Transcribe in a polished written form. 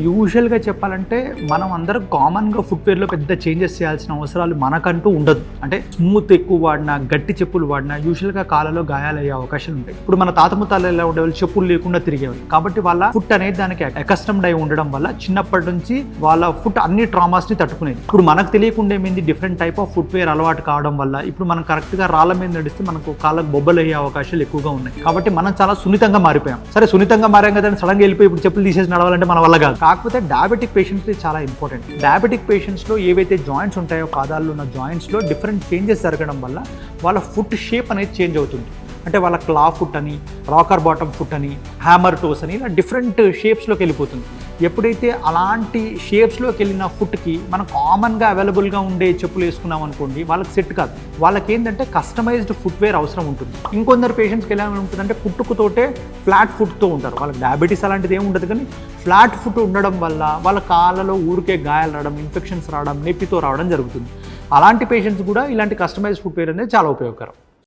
యూజువల్గా చెప్పాలంటే మనం అందరం కామన్గా ఫుట్వేర్లో పెద్ద చేంజెస్ చేయాల్సిన అవసరాలు మనకంటూ ఉండదు. అంటే స్మూత్ ఎక్కువ వాడినా, గట్టి చెప్పులు వాడినా యూజువల్గా కాళ్ళలో గాయాలయ్యే అవకాశాలు ఉంటాయి. ఇప్పుడు మన తాత ముత్తాలు ఎలా ఉండేవాళ్ళు, చెప్పులు లేకుండా తిరిగేవాళ్ళు. కాబట్టి వాళ్ళ ఫుట్ అనేది దానికి అకస్టమ్డ్ అయి ఉండడం వల్ల చిన్నప్పటి నుంచి వాళ్ళ ఫుట్ అన్ని ట్రామాస్ని తట్టుకునేది. ఇప్పుడు మనకు తెలియకుండా ఏమైంది, డిఫరెంట్ టైప్ ఆఫ్ ఫుట్వేర్ అలవాటు కావడం వల్ల ఇప్పుడు మనం కరెక్ట్గా రాళ్ళ మీద నడిస్తే మనకు కాళ్ళకు బొబ్బలు అయ్యే అవకాశాలు ఎక్కువగా ఉన్నాయి. కాబట్టి మనం చాలా సున్నితంగా మారిపోయాం. సరే సున్నితంగా మారాం కదా, సడన్గా వెళ్ళిపోయి ఇప్పుడు చెప్పులు తీసేసి నడవాలంటే మన వల్ల కాదు. కాకపోతే డయాబెటిక్ పేషెంట్స్ చాలా ఇంపార్టెంట్. డయాబెటిక్ పేషెంట్స్లో ఏవైతే జాయింట్స్ ఉంటాయో, పాదాల్లో ఉన్న జాయింట్స్లో డిఫరెంట్ చేంజెస్ జరగడం వల్ల వాళ్ళ ఫుట్ షేప్ అనేది చేంజ్ అవుతుంది. అంటే వాళ్ళ క్లా ఫుట్ అని, రాకర్ బాటమ్ ఫుట్ అని, హ్యామర్ టోస్ అని ఇలా డిఫరెంట్ షేప్స్లోకి వెళ్ళిపోతుంది. ఎప్పుడైతే అలాంటి షేప్స్లోకి వెళ్ళిన ఫుట్కి మనం కామన్గా అవైలబుల్గా ఉండే చెప్పులు వేసుకున్నాం అనుకోండి, వాళ్ళకి సెట్ కాదు. వాళ్ళకి ఏంటంటే కస్టమైజ్డ్ ఫుట్వేర్ అవసరం ఉంటుంది. ఇంకొందరు పేషెంట్స్కి ఎలా ఉంటుందంటే పుట్టుకతోటే ఫ్లాట్ ఫుట్తో ఉంటారు. వాళ్ళకి డయాబెటీస్ అలాంటిది ఏమి ఉండదు, కానీ ఫ్లాట్ ఫుట్ ఉండడం వల్ల వాళ్ళ కాళ్ళలో ఊరికే గాయాలు రావడం, ఇన్ఫెక్షన్స్ రావడం, నొప్పితో రావడం జరుగుతుంది. అలాంటి పేషెంట్స్ కూడా ఇలాంటి కస్టమైజ్డ్ ఫుట్వేర్ అనేది చాలా ఉపయోగకరం.